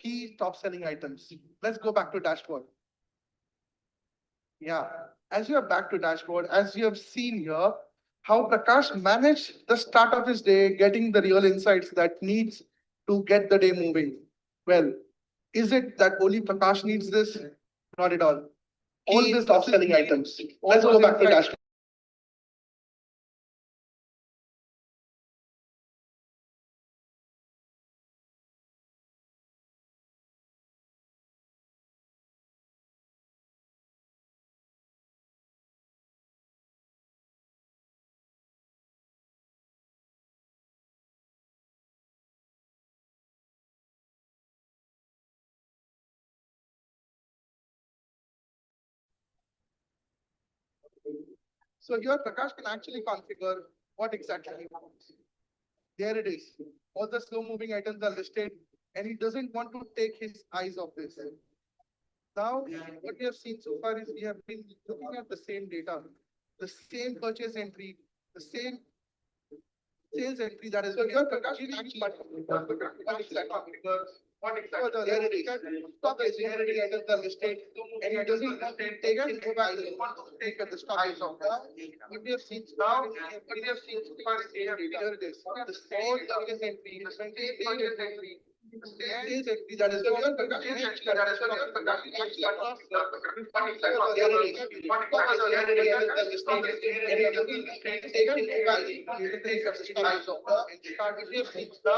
key top selling items. Let's go back to dashboard. Yeah, as you are back to dashboard, as you have seen here, how Prakash managed the start of his day, getting the real insights that needs to get the day moving. Well, is it that only Prakash needs this? Not at all. All these top selling items. Let's go back to dashboard. So here Prakash can actually configure what exactly he wants. There it is. All the slow moving items are listed and he doesn't want to take his eyes off this. Now, what we have seen so far is we have been looking at the same data, the same purchase entry, the same sales entry that is. So here Prakash can actually what exactly there it is. Stock is there it is items are listed and he doesn't want to take it over and want to take at the stock is of now. What we have seen so far is here it is. The same purchase entry, the same purchase entry. Sales entry that is here Prakash can actually that is here Prakash can actually there it is. Stock is there it is items are listed and he doesn't want to take it over and take at the stock is of now. We have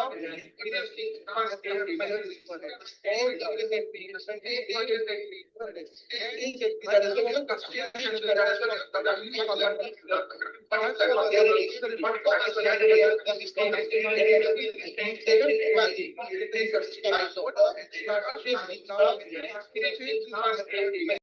seen now we have seen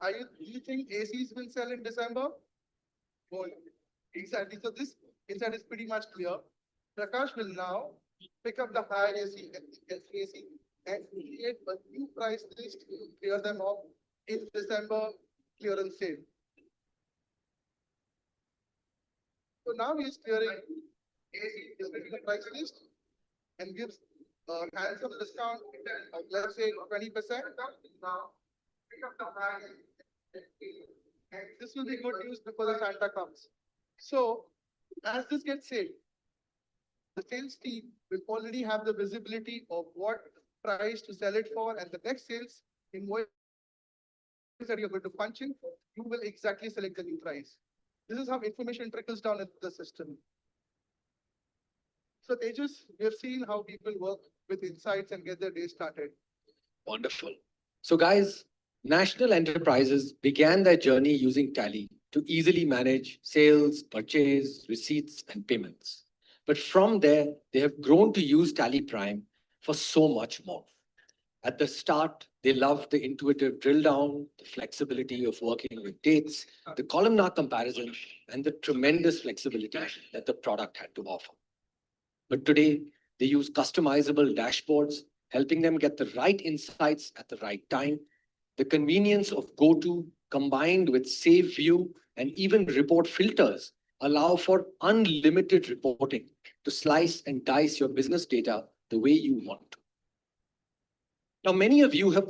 do you think ACs will sell in December? Oh, exactly. So this insight is pretty much clear. Prakash will now pick up the high AC and create a new price list to clear them off in December clearance sale. So now he is clearing AC, is making the price list and gives a handsome discount of let's say 20%. Now pick up the high and this will be good news before the Santa comes. So as this gets said, the sales team will already have the visibility of what price to sell it for, and the next sales invoice that you're going to punch in, you will exactly select the new price. This is how information trickles down into the system. So Tejas, we have seen how people work with insights and get their day started. Wonderful. So, guys, national enterprises began their journey using Tally to easily manage sales, purchase, receipts, and payments. But from there, they have grown to use Tally Prime for so much more. At the start, they loved the intuitive drill down, the flexibility of working with dates, the columnar comparison, and the tremendous flexibility that the product had to offer. But today, they use customizable dashboards, helping them get the right insights at the right time. The convenience of GoTo combined with Save View and even report filters allow for unlimited reporting to slice and dice your business data the way you want to. Now, many of you have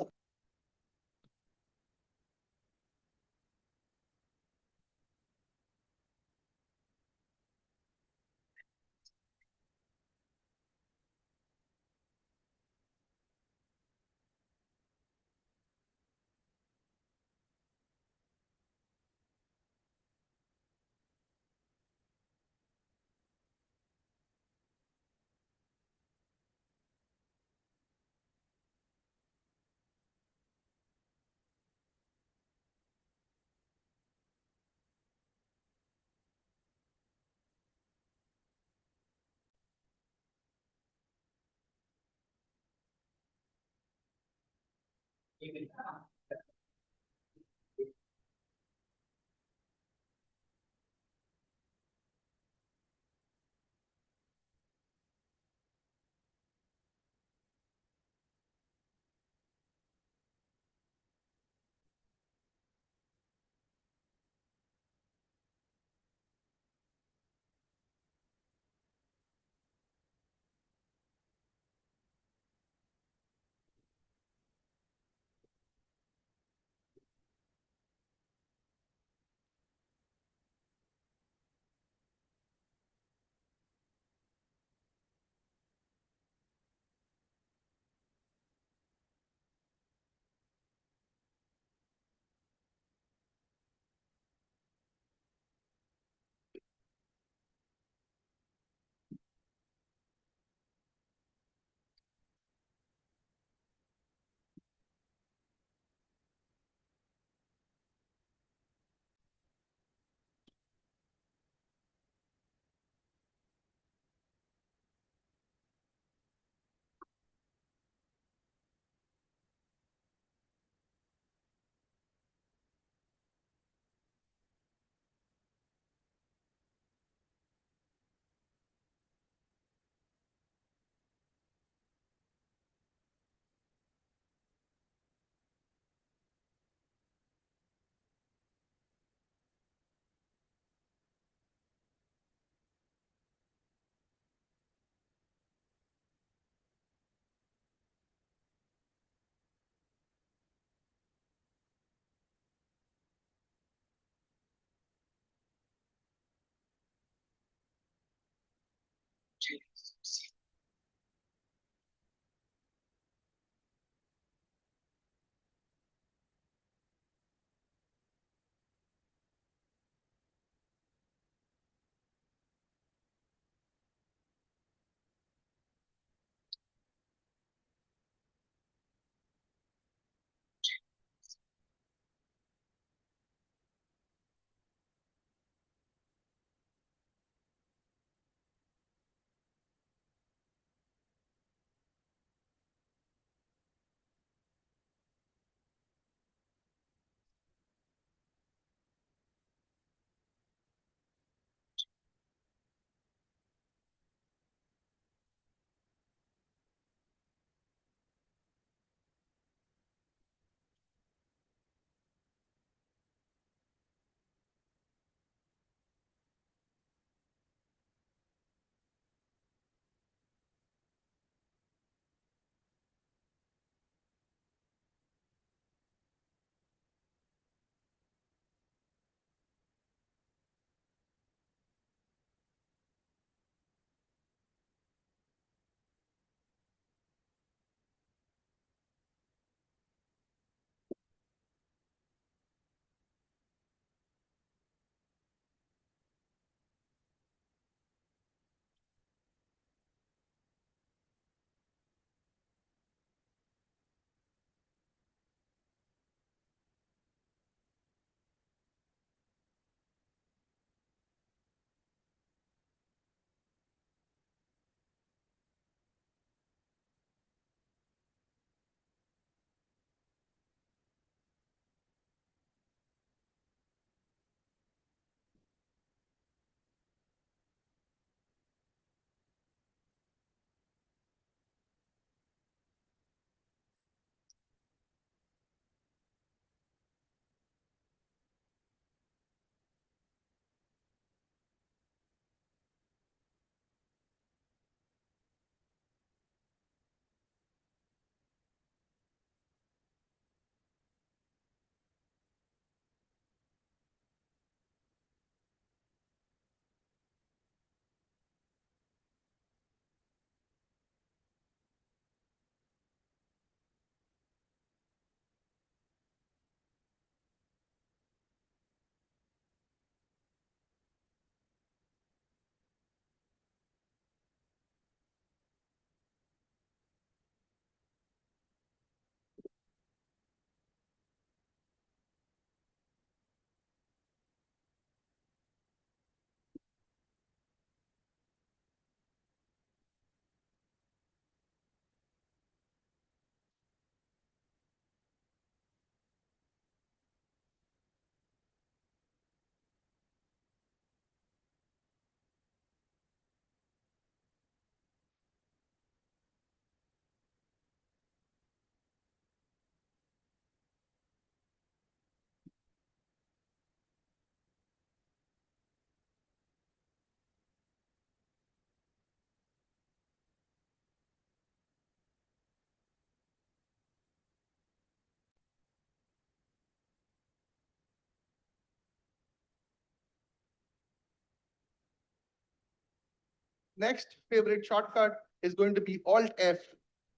next favorite shortcut is going to be Alt F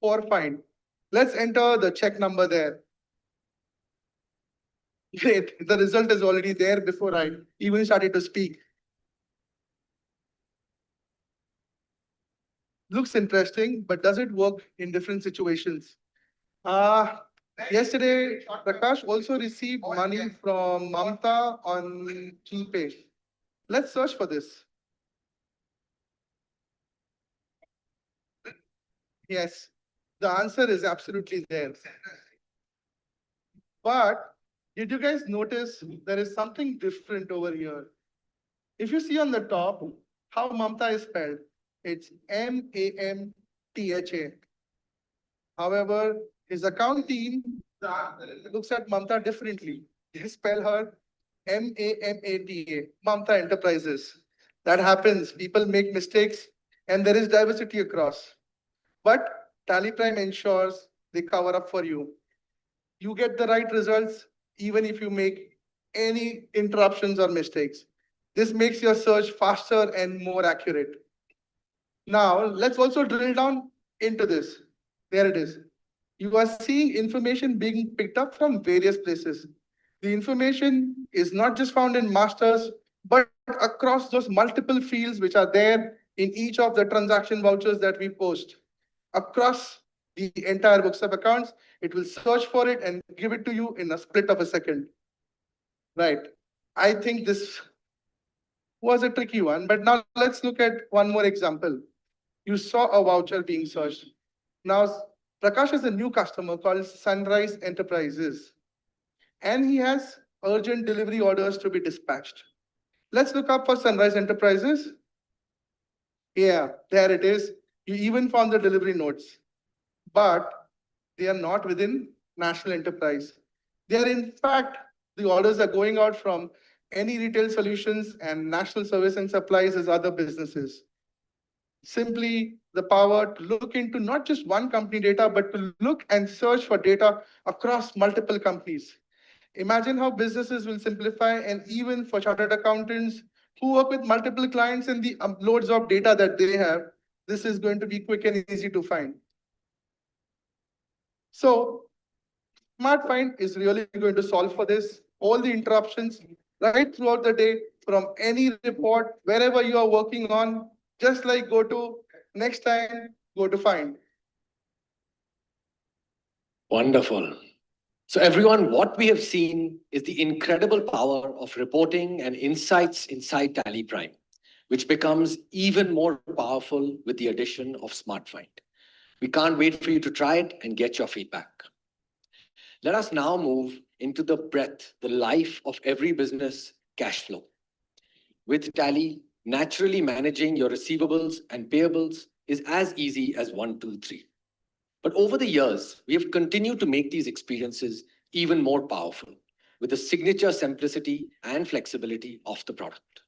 for find. Let's enter the check number there. Great, the result is already there before I even started to speak. Looks interesting, but does it work in different situations? Yesterday, Prakash also received money from Mamta on GPay. Let's search for this. Yes, the answer is absolutely there. But did you guys notice there is something different over here? If you see on the top how Mamta is spelled, it's Mamtha. However, his account team looks at Mamta differently. They spell her Mamata, Mamta Enterprises. That happens. People make mistakes and there is diversity across. But Tally Prime ensures they cover up for you. You get the right results even if you make any interruptions or mistakes. This makes your search faster and more accurate. Now, let's also drill down into this. There it is. You are seeing information being picked up from various places. The information is not just found in masters, but across those multiple fields which are there in each of the transaction vouchers that we post. Across the entire books of accounts, it will search for it and give it to you in a split of a second. Right. I think this was a tricky one, but now let's look at one more example. You saw a voucher being searched. Now, Prakash is a new customer called Sunrise Enterprises, and he has urgent delivery orders to be dispatched. Let's look up for Sunrise Enterprises. Yeah, there it is. You even found the delivery notes, but they are not within national enterprise. They are, in fact, the orders are going out from any retail solutions and national service and supplies as other businesses. Simply the power to look into not just one company data, but to look and search for data across multiple companies. Imagine how businesses will simplify, and even for chartered accountants who work with multiple clients and the loads of data that they have, this is going to be quick and easy to find. So Smart Find is really going to solve for this. All the interruptions right throughout the day from any report, wherever you are working on, just like go to next time, go to find. Wonderful. So everyone, what we have seen is the incredible power of reporting and insights inside Tally Prime, which becomes even more powerful with the addition of SmartFind. We can't wait for you to try it and get your feedback. Let us now move into the breadth, the life of every business cash flow. With Tally, naturally managing your receivables and payables is as easy as 1, 2, 3. But over the years, we have continued to make these experiences even more powerful with the signature simplicity and flexibility of the product.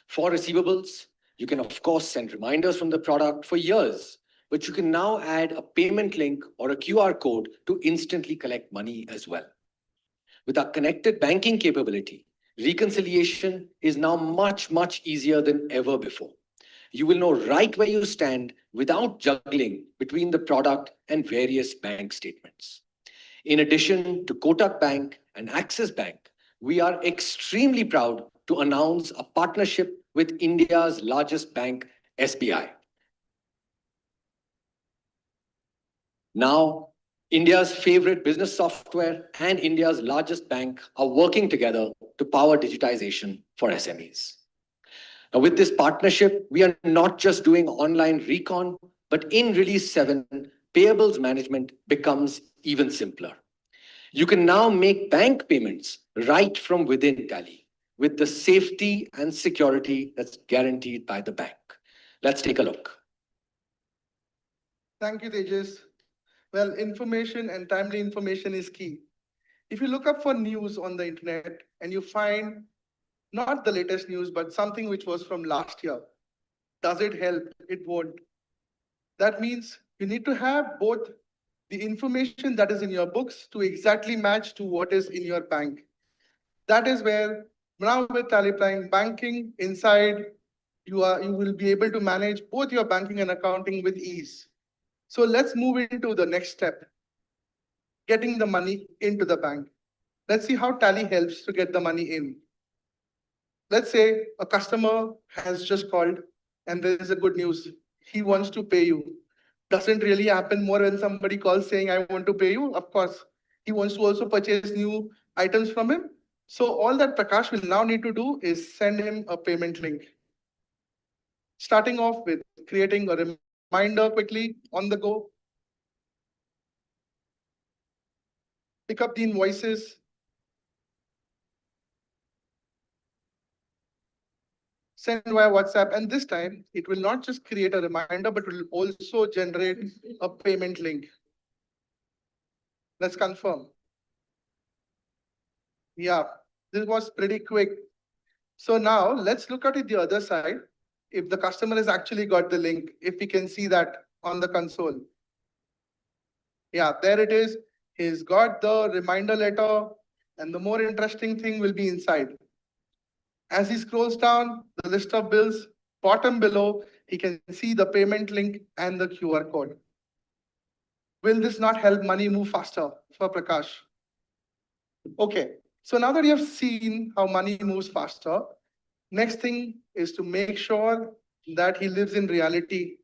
For receivables, you can of course send reminders from the product for years, but you can now add a payment link or a QR code to instantly collect money as well. With our connected banking capability, reconciliation is now much easier than ever before. You will know right where you stand without juggling between the product and various bank statements. In addition to Kotak Bank and Axis Bank, we are extremely proud to announce a partnership with India's largest bank, SBI. Now, India's favorite business software and India's largest bank are working together to power digitization for SMEs. Now, with this partnership, we are not just doing online recon, but in Release 7, payables management becomes even simpler. You can now make bank payments right from within Tally with the safety and security that's guaranteed by the bank. Let's take a look. Thank you, Tejas. Well, information and timely information is key. If you look up for news on the internet and you find not the latest news, but something which was from last year, does it help? It won't. That means you need to have both the information that is in your books to exactly match to what is in your bank. That is where now with Tally Prime banking inside you will be able to manage both your banking and accounting with ease. So let's move into the next step, getting the money into the bank. Let's see how Tally helps to get the money in. Let's say a customer has just called and there is a good news. He wants to pay you. Doesn't really happen more when somebody calls saying, I want to pay you. Of course, he wants to also purchase new items from him. So all that Prakash will now need to do is send him a payment link. Starting off with creating a reminder quickly on the go. Pick up the invoices. Send via WhatsApp. And this time, it will not just create a reminder, but will also generate a payment link. Let's confirm. Yeah, this was pretty quick. So now let's look at it the other side. If the customer has actually got the link, if we can see that on the console. Yeah, there it is. He's got the reminder letter, and the more interesting thing will be inside. As he scrolls down the list of bills, bottom below, he can see the payment link and the QR code. Will this not help money move faster for Prakash? Okay, so now that you have seen how money moves faster, next thing is to make sure that he lives in reality.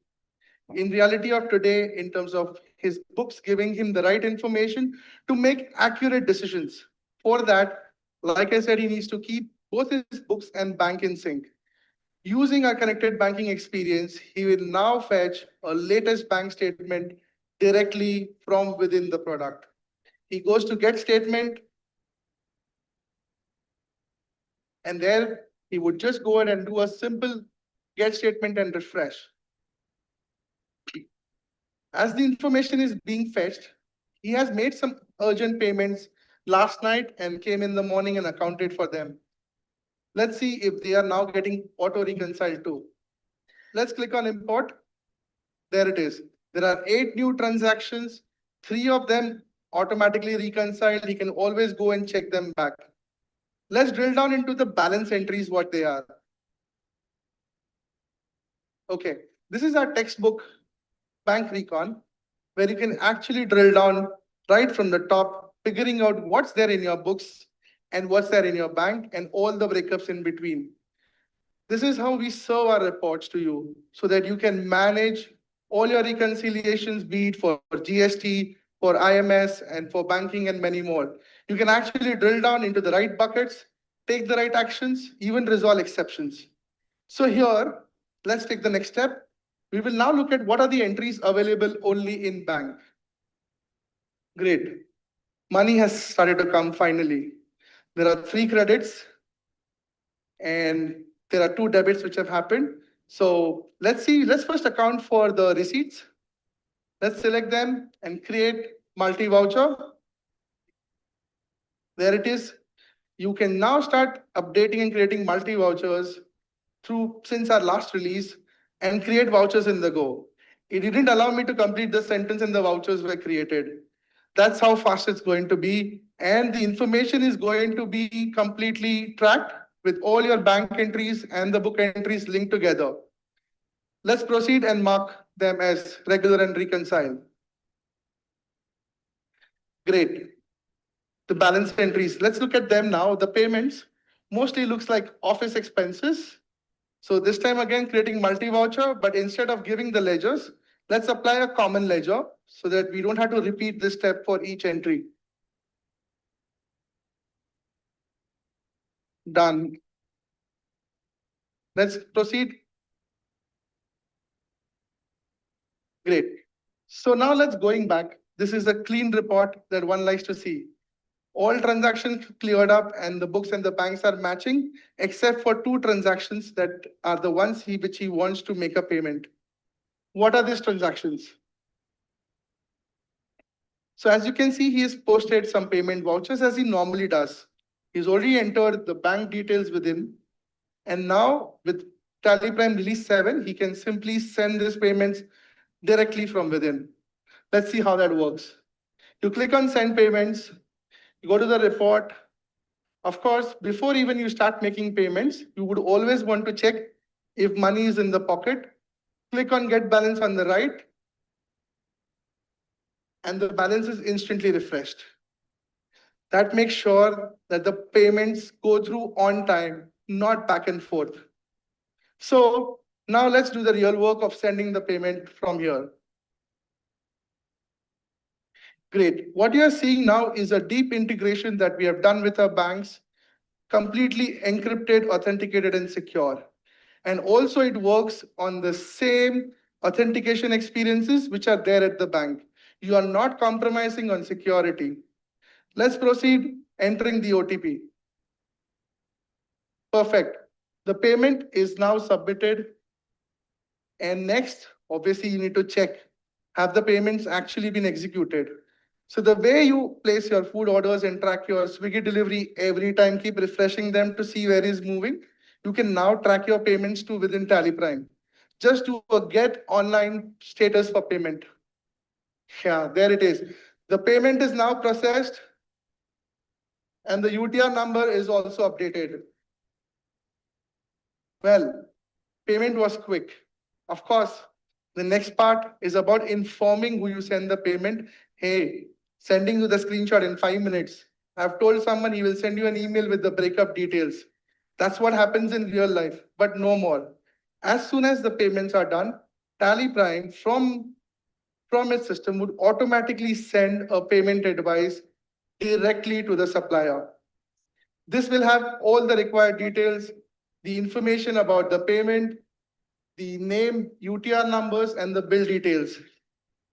In reality of today, in terms of his books giving him the right information to make accurate decisions. For that, like I said, he needs to keep both his books and bank in sync. Using our connected banking experience, he will now fetch a latest bank statement directly from within the product. He goes to get statement, and there he would just go ahead and do a simple get statement and refresh. As the information is being fetched, he has made some urgent payments last night and came in the morning and accounted for them. Let's see if they are now getting auto reconciled too. Let's click on import. There it is. There are 8 new transactions, 3 of them automatically reconciled. He can always go and check them back. Let's drill down into the balance entries, what they are. Okay, this is our textbook bank recon, where you can actually drill down right from the top, figuring out what's there in your books and what's there in your bank and all the breakups in between. This is how we serve our reports to you so that you can manage all your reconciliations, be it for GST, for IMS, and for banking and many more. You can actually drill down into the right buckets, take the right actions, even resolve exceptions. So here, let's take the next step. We will now look at what are the entries available only in bank. Great. Money has started to come finally. There are 3 credits and there are 2 debits which have happened. So let's first account for the receipts. Let's select them and create multi-voucher. There it is. You can now start updating and creating multi-vouchers since our last release and create vouchers in the go. It didn't allow me to complete the sentence and the vouchers were created. That's how fast it's going to be. And the information is going to be completely tracked with all your bank entries and the book entries linked together. Let's proceed and mark them as regular and reconcile. Great. The balance entries, let's look at them now. The payments mostly looks like office expenses. So this time again, creating multi-voucher, but instead of giving the ledgers, let's apply a common ledger so that we don't have to repeat this step for each entry. Done. Let's proceed. Great. So now let's going back. This is a clean report that one likes to see. All transactions cleared up and the books and the banks are matching, except for 2 transactions that are the ones which he wants to make a payment. What are these transactions? So as you can see, he has posted some payment vouchers as he normally does. He's already entered the bank details within. And now with Tally Prime Release 7, he can simply send these payments directly from within. Let's see how that works. You click on Send Payments, you go to the report. Of course, before even you start making payments, you would always want to check If money is in the pocket, click on Get Balance on the right, and the balance is instantly refreshed. That makes sure that the payments go through on time, not back and forth. So now let's do the real work of sending the payment from here. Great. What you are seeing now is a deep integration that we have done with our banks, completely encrypted, authenticated, and secure. And also it works on the same authentication experiences which are there at the bank. You are not compromising on security. Let's proceed entering the OTP. Perfect. The payment is now submitted. And next, obviously, you need to check, have the payments actually been executed? So the way you place your food orders and track your Swiggy delivery every time, keep refreshing them to see where is moving. You can now track your payments to within Tally Prime. Just do a get online status for payment. Yeah, there it is. The payment is now processed and the UTR number is also updated. Well, payment was quick. Of course, the next part is about informing who you send the payment. Hey, sending you the screenshot in 5 minutes. I've told someone he will send you an email with the breakup details. That's what happens in real life, but no more. As soon as the payments are done, Tally Prime from its system would automatically send a payment advice directly to the supplier. This will have all the required details, the information about the payment, the name, UTR numbers, and the bill details.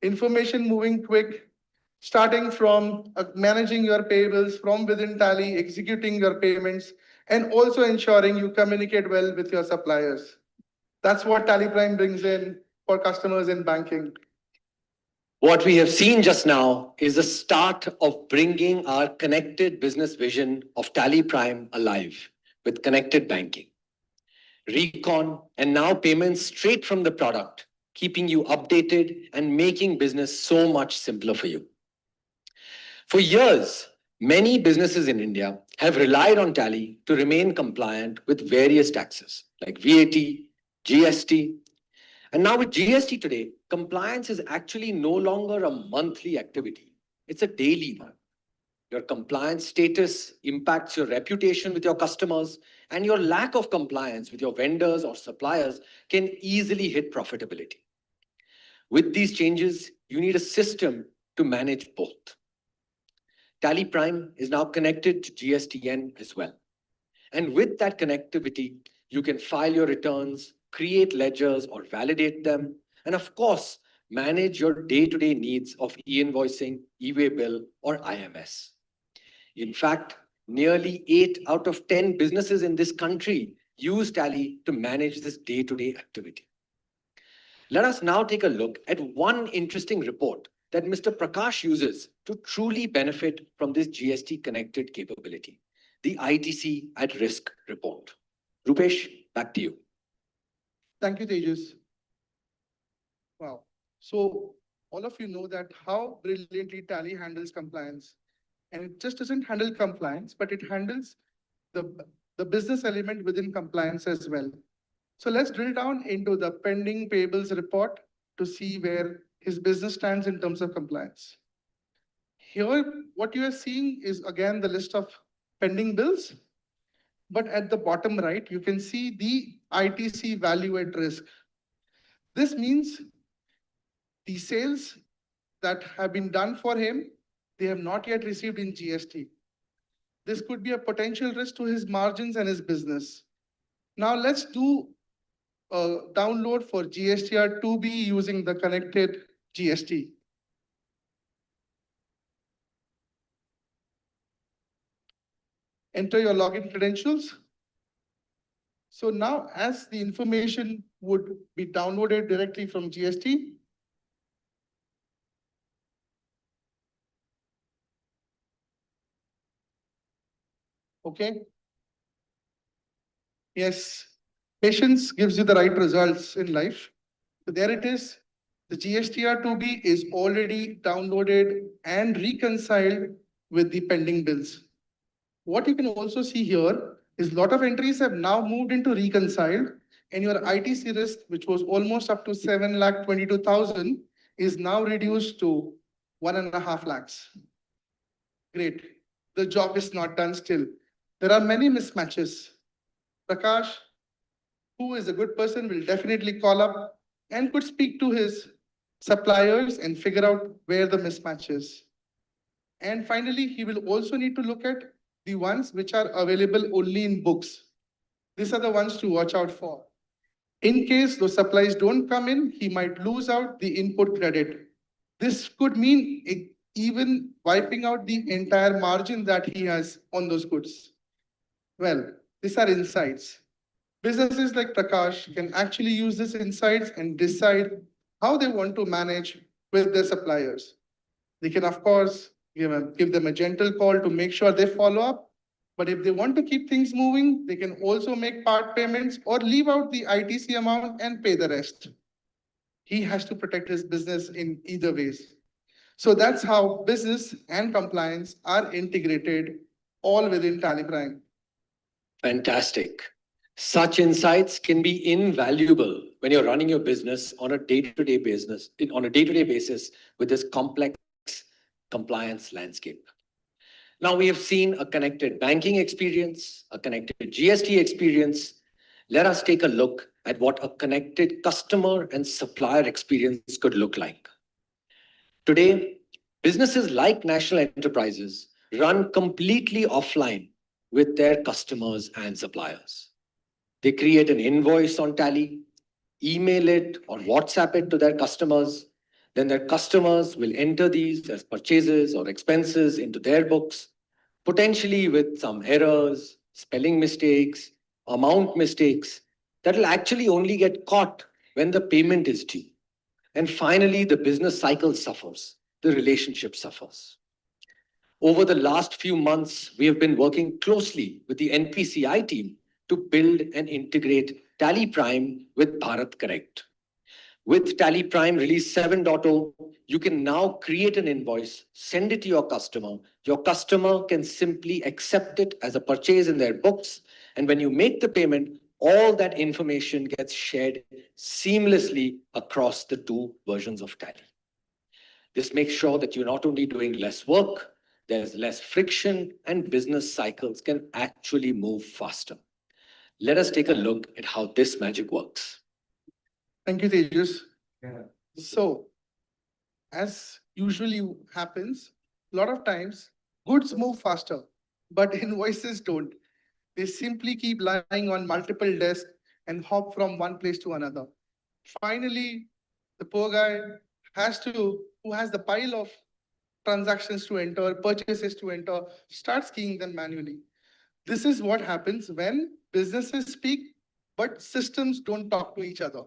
Information moving quick, starting from managing your payables from within Tally, executing your payments, and also ensuring you communicate well with your suppliers. That's what Tally Prime brings in for customers in banking. What we have seen just now is the start of bringing our connected business vision of Tally Prime alive with connected banking. Recon and now payments straight from the product, keeping you updated and making business so much simpler for you. For years, many businesses in India have relied on Tally to remain compliant with various taxes like VAT, GST. And now with GST today, compliance is actually no longer a monthly activity. It's a daily one. Your compliance status impacts your reputation with your customers, and your lack of compliance with your vendors or suppliers can easily hit profitability. With these changes, you need a system to manage both. Tally Prime is now connected to GSTN as well. And with that connectivity, you can file your returns, create ledgers or validate them, and of course, manage your day-to-day needs of e-invoicing, e-way bill, or IMS. In fact, nearly 8 out of 10 businesses in this country use Tally to manage this day-to-day activity. Let us now take a look at one interesting report that Mr. Prakash uses to truly benefit from this GST connected capability, the ITC at Risk report. Rupesh, back to you. Thank you, Tejas. Wow. So all of you know that how brilliantly Tally handles compliance. And it just doesn't handle compliance, but it handles the business element within compliance as well. So let's drill down into the pending payables report to see where his business stands in terms of compliance. Here, what you are seeing is again the list of pending bills. But at the bottom right, you can see the ITC value at risk. This means the sales that have been done for him, they have not yet received in GST. This could be a potential risk to his margins and his business. Now let's do a download for GSTR 2B using the connected GST. Enter your login credentials. So now as the information would be downloaded directly from GST, okay. Yes, patience gives you the right results in life. So there it is. The GSTR 2B is already downloaded and reconciled with the pending bills. What you can also see here is a lot of entries have now moved into reconciled, and your ITC risk, which was almost up to 7,22,000, is now reduced to 1.5 lakhs. Great. The job is not done still. There are many mismatches. Prakash, who is a good person, will definitely call up and could speak to his suppliers and figure out where the mismatch is. And finally, he will also need to look at the ones which are available only in books. These are the ones to watch out for. In case those supplies don't come in, he might lose out the input credit. This could mean even wiping out the entire margin that he has on those goods. Well, these are insights. Businesses like Prakash can actually use these insights and decide how they want to manage with their suppliers. They can, of course, give them a gentle call to make sure they follow up. But if they want to keep things moving, they can also make part payments or leave out the ITC amount and pay the rest. He has to protect his business in either ways. So that's how business and compliance are integrated all within Tally Prime. Fantastic. Such insights can be invaluable when you're running your business on a day-to-day basis with this complex compliance landscape. Now we have seen a connected banking experience, a connected GST experience. Let us take a look at what a connected customer and supplier experience could look like. Today, businesses like national enterprises run completely offline with their customers and suppliers. They create an invoice on Tally, email it or WhatsApp it to their customers. Then their customers will enter these as purchases or expenses into their books, potentially with some errors, spelling mistakes, amount mistakes that will actually only get caught when the payment is due. And finally, the business cycle suffers, the relationship suffers. Over the last few months, we have been working closely with the NPCI team to build and integrate Tally Prime with Bharat Connect. With Tally Prime Release 7.0, you can now create an invoice, send it to your customer. Your customer can simply accept it as a purchase in their books. And when you make the payment, all that information gets shared seamlessly across the two versions of Tally. This makes sure that you're not only doing less work, there's less friction, and business cycles can actually move faster. Let us take a look at how this magic works. Thank you, Tejas. Yeah. So, as usually happens, a lot of times goods move faster, but invoices don't. They simply keep lying on multiple desks and hop from one place to another. Finally, the poor guy who has the pile of transactions to enter, purchases to enter, starts keying them manually. This is what happens when businesses speak, but systems don't talk to each other.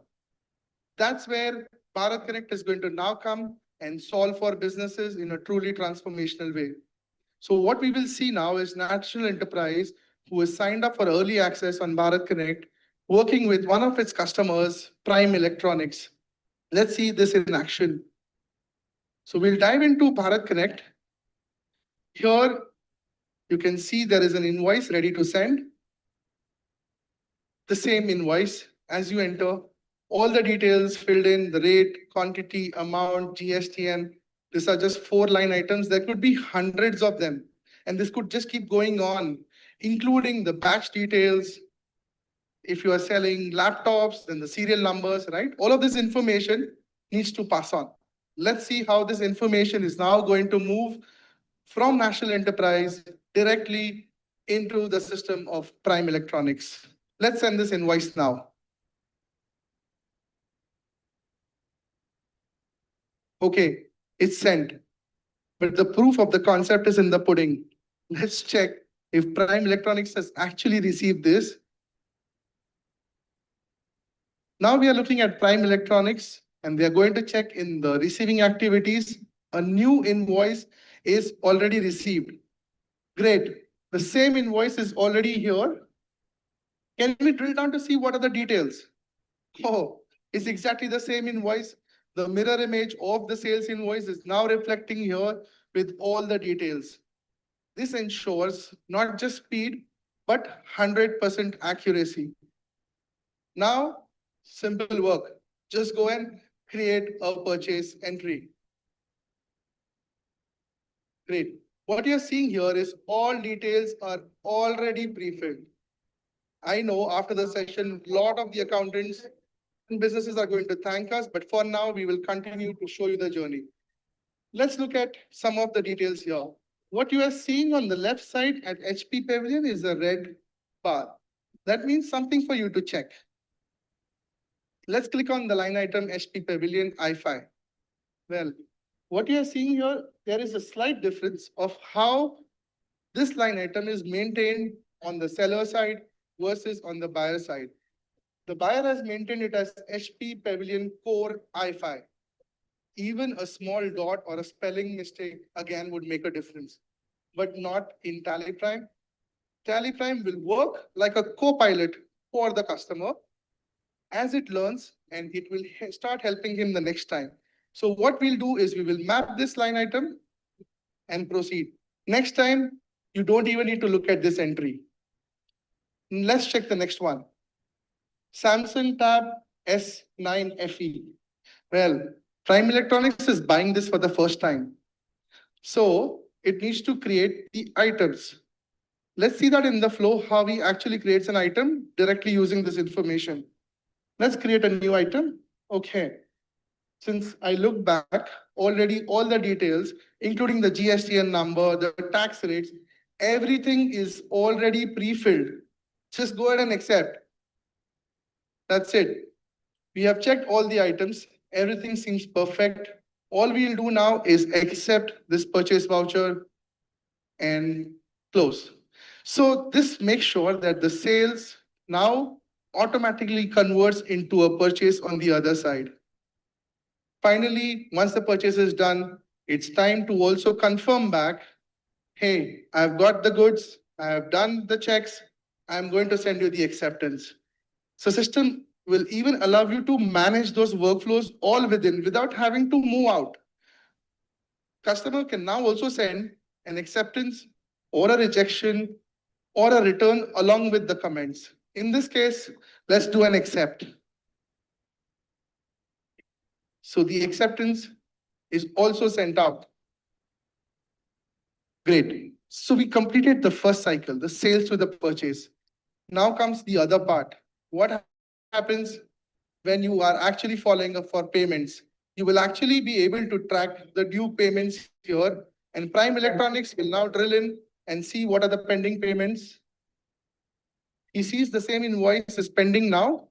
That's where Bharat Connect is going to now come and solve for businesses in a truly transformational way. So what we will see now is National Enterprise, who has signed up for early access on Bharat Connect, working with one of its customers, Prime Electronics. Let's see this in action. So we'll dive into Bharat Connect. Here, you can see there is an invoice ready to send. The same invoice as you enter, all the details filled in, the rate, quantity, amount, GSTN. These are just 4-line items. There could be hundreds of them. And this could just keep going on, including the batch details. If you are selling laptops, then the serial numbers, right? All of this information needs to pass on. Let's see how this information is now going to move from National Enterprise directly into the system of Prime Electronics. Let's send this invoice now. Okay, it's sent. But the proof of the concept is in the pudding. Let's check if Prime Electronics has actually received this. Now we are looking at Prime Electronics, and we are going to check in the receiving activities. A new invoice is already received. Great. The same invoice is already here. Can we drill down to see what are the details? Oh, it's exactly the same invoice. The mirror image of the sales invoice is now reflecting here with all the details. This ensures not just speed, but 100% accuracy. Now, simple work. Just go and create a purchase entry. Great. What you're seeing here is all details are already pre-filled. I know after the session, a lot of the accountants and businesses are going to thank us, but for now, we will continue to show you the journey. Let's look at some of the details here. What you are seeing on the left side at HP Pavilion is a red bar. That means something for you to check. Let's click on the line item HP Pavilion i5. Well, what you are seeing here, there is a slight difference of how this line item is maintained on the seller side versus on the buyer side. The buyer has maintained it as HP Pavilion Core i5. Even a small dot or a spelling mistake again would make a difference, but not in Tally Prime. Tally Prime will work like a co-pilot for the customer as it learns, and it will start helping him the next time. So what we'll do is we will map this line item and proceed. Next time, you don't even need to look at this entry. Let's check the next one. Samsung Tab S9 FE. Well, Prime Electronics is buying this for the first time. So it needs to create the items. Let's see that in the flow, how he actually creates an item directly using this information. Let's create a new item. Okay. Since I look back, already all the details, including the GSTN number, the tax rates, everything is already pre-filled. Just go ahead and accept. That's it. We have checked all the items. Everything seems perfect. All we'll do now is accept this purchase voucher and close. So this makes sure that the sales now automatically converts into a purchase on the other side. Finally, once the purchase is done, it's time to also confirm back, hey, I've got the goods, I have done the checks, I'm going to send you the acceptance. So system will even allow you to manage those workflows all without having to move out. Customer can now also send an acceptance or a rejection or a return along with the comments. In this case, let's do an accept. So the acceptance is also sent out. Great. So we completed the first cycle, the sales to the purchase. Now comes the other part. What happens when you are actually following up for payments? You will actually be able to track the due payments here, and Prime Electronics will now drill in and see what are the pending payments. He sees the same invoice is pending now.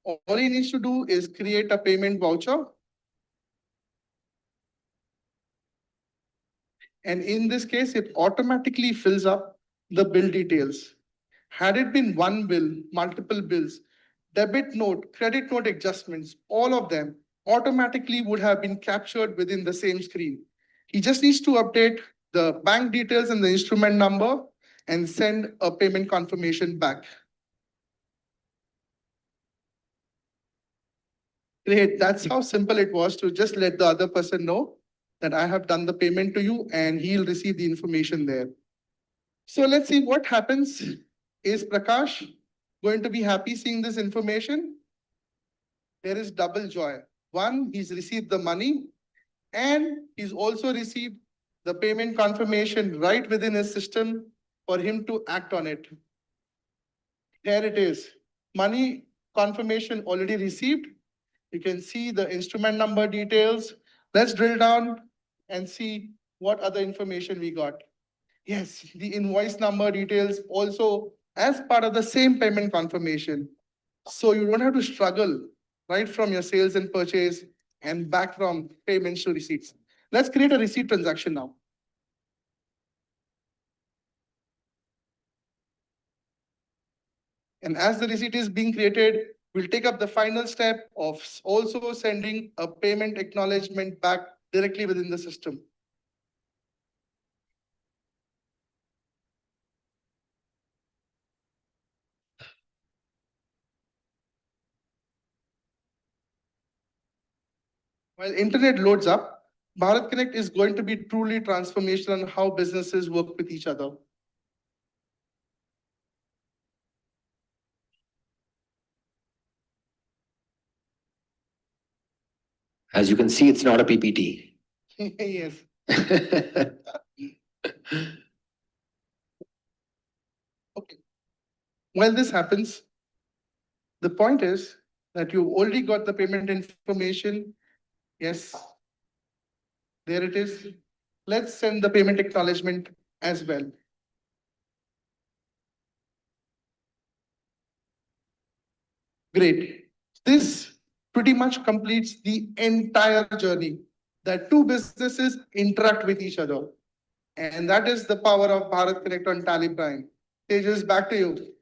All he needs to do is create a payment voucher. And in this case, it automatically fills up the bill details. Had it been one bill, multiple bills, debit note, credit note adjustments, all of them automatically would have been captured within the same screen. He just needs to update the bank details and the instrument number and send a payment confirmation back. Great. That's how simple it was to just let the other person know that I have done the payment to you and he'll receive the information there. So let's see what happens. Is Prakash going to be happy seeing this information? There is double joy. One, he's received the money and he's also received the payment confirmation right within his system for him to act on it. There it is. Money confirmation already received. You can see the instrument number details. Let's drill down and see what other information we got. Yes, the invoice number details also as part of the same payment confirmation. So you don't have to struggle right from your sales and purchase and back from payments to receipts. Let's create a receipt transaction now. And as the receipt is being created, we'll take up the final step of also sending a payment acknowledgement back directly within the system. While internet loads up, Bharat Connect is going to be truly transformational on how businesses work with each other. As you can see, it's not a PPT. Yes. Okay. While this happens, the point is that you already got the payment information. Yes, there it is. Let's send the payment acknowledgement as well. Great. This pretty much completes the entire journey that two businesses interact with each other. And that is the power of Bharat Connect on Tally Prime. Tejas, back to you.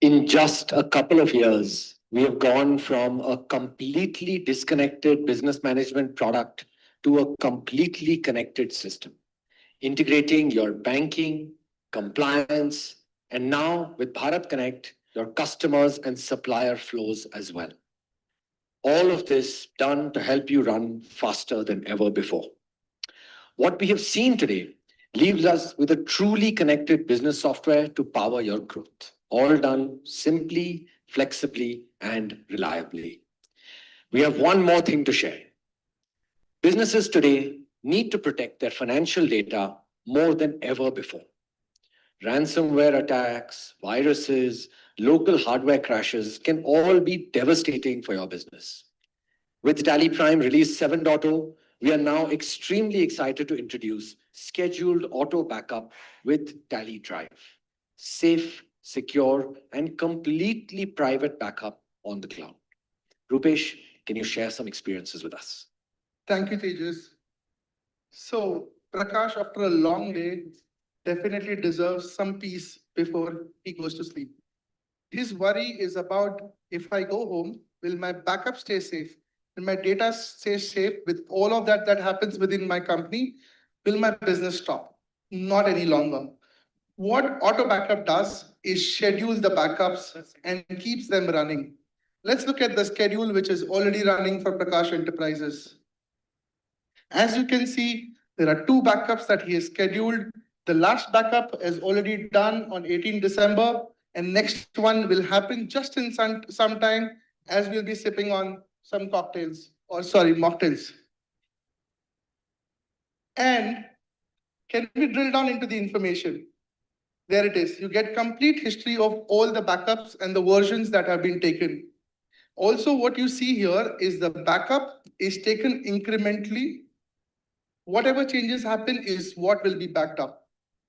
In just a couple of years, we have gone from a completely disconnected business management product to a completely connected system, integrating your banking, compliance, and now with Bharat Connect, your customers and supplier flows as well. All of this done to help you run faster than ever before. What we have seen today leaves us with a truly connected business software to power your growth, all done simply, flexibly, and reliably. We have one more thing to share. Businesses today need to protect their financial data more than ever before. Ransomware attacks, viruses, local hardware crashes can all be devastating for your business. With Tally Prime Release 7.0, we are now extremely excited to introduce scheduled auto backup with Tally Drive. Safe, secure, and completely private backup on the cloud. Rupesh, can you share some experiences with us? Thank you, Tejas. So, Prakash, after a long day, definitely deserves some peace before he goes to sleep. His worry is about, if I go home, will my backup stay safe? Will my data stay safe with all of that happens within my company? Will my business stop? Not any longer. What auto backup does is schedule the backups and keeps them running. Let's look at the schedule which is already running for Prakash Enterprises. As you can see, there are two backups that he has scheduled. The last backup is already done on 18 December, and next one will happen just in some time as we'll be sipping on some cocktails, or sorry, mocktails. And can we drill down into the information? There it is. You get complete history of all the backups and the versions that have been taken. Also, what you see here is the backup is taken incrementally. Whatever changes happen is what will be backed up.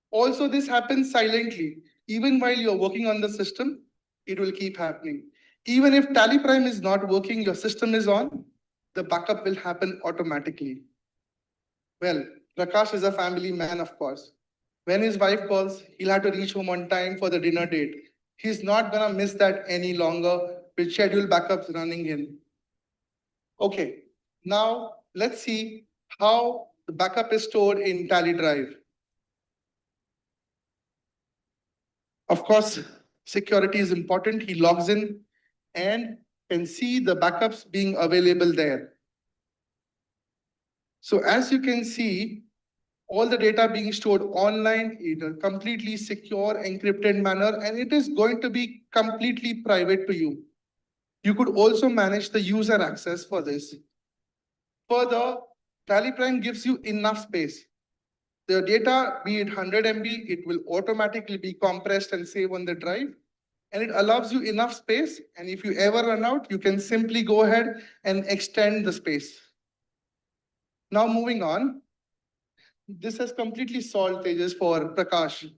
Also, this happens silently. Even while you're working on the system, it will keep happening. Even if Tally Prime is not working, your system is on, the backup will happen automatically. Well, Prakash is a family man, of course. When his wife calls, he'll have to reach home on time for the dinner date. He's not gonna miss that any longer with scheduled backups running in. Okay, now let's see how the backup is stored in Tally Drive. Of course, security is important. He logs in and can see the backups being available there. So as you can see, all the data being stored online in a completely secure, encrypted manner, and it is going to be completely private to you. You could also manage the user access for this. Further, Tally Prime gives you enough space. The data, be it 100 MB, it will automatically be compressed and save on the drive. And it allows you enough space. And if you ever run out, you can simply go ahead and extend the space. Now moving on. This has completely solved Tejas for Prakash.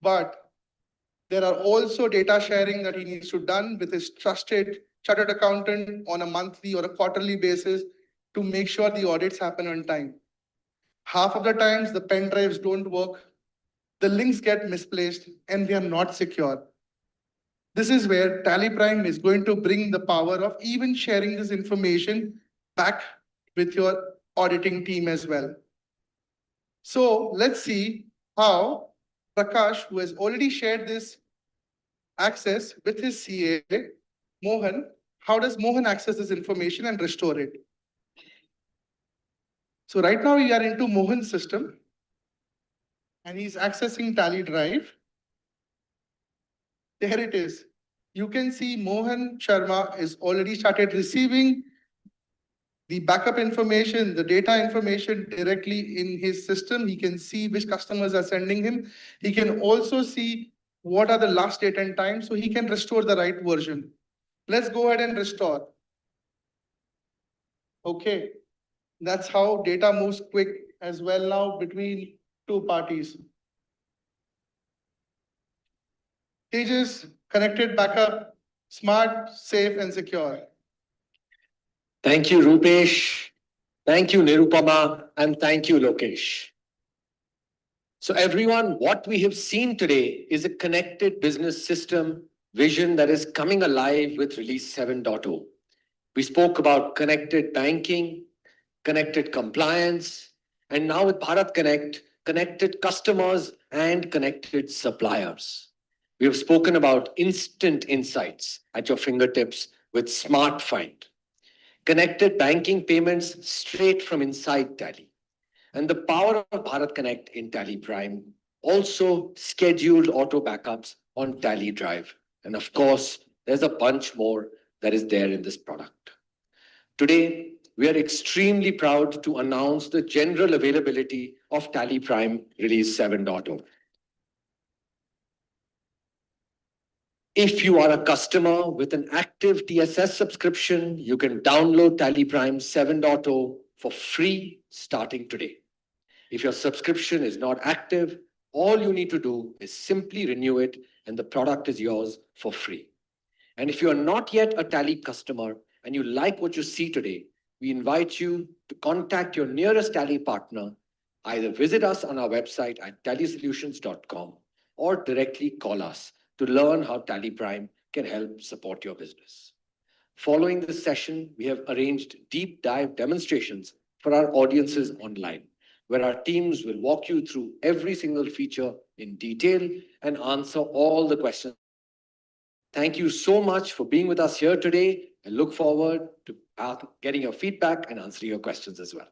But there are also data sharing that he needs to done with his trusted chartered accountant on a monthly or a quarterly basis to make sure the audits happen on time. Half of the times the pen drives don't work, the links get misplaced, and they are not secure. This is where Tally Prime is going to bring the power of even sharing this information back with your auditing team as well. So let's see how Prakash, who has already shared this access with his CA, Mohan, how does Mohan access this information and restore it? So right now we are into Mohan's system and he's accessing Tally Drive. There it is. you can see Mohan Sharma is already started receiving the backup information, the data information directly in his system. He can see which customers are sending him. He can also see what are the last date and time, so he can restore the right version. Let's go ahead and restore. Okay, that's how data moves quick as well now between two parties. Tejas, connected backup, smart, safe, and secure. Thank you, Rupesh. Thank you, Nirupama. And thank you, Lokesh. So everyone, what we have seen today is a connected business system vision that is coming alive with Release 7.0. We spoke about connected banking, connected compliance, and now with Bharat Connect, connected customers and connected suppliers. We have spoken about instant insights at your fingertips with Smart Find, connected banking payments straight from inside Tally, and the power of Bharat Connect in Tally Prime, also scheduled auto backups on Tally Drive. And of course, there's a bunch more that is there in this product. Today, we are extremely proud to announce the general availability of Tally Prime Release 7.0. If you are a customer with an active TSS subscription, you can download Tally Prime 7.0 for free starting today. If your subscription is not active, all you need to do is simply renew it and the product is yours for free. And if you are not yet a Tally customer and you like what you see today, we invite you to contact your nearest Tally partner, either visit us on our website at tallysolutions.com or directly call us to learn how Tally Prime can help support your business. Following this session, we have arranged deep dive demonstrations for our audiences online, where our teams will walk you through every single feature in detail and answer all the questions. Thank you so much for being with us here today. I look forward to getting your feedback and answering your questions as well.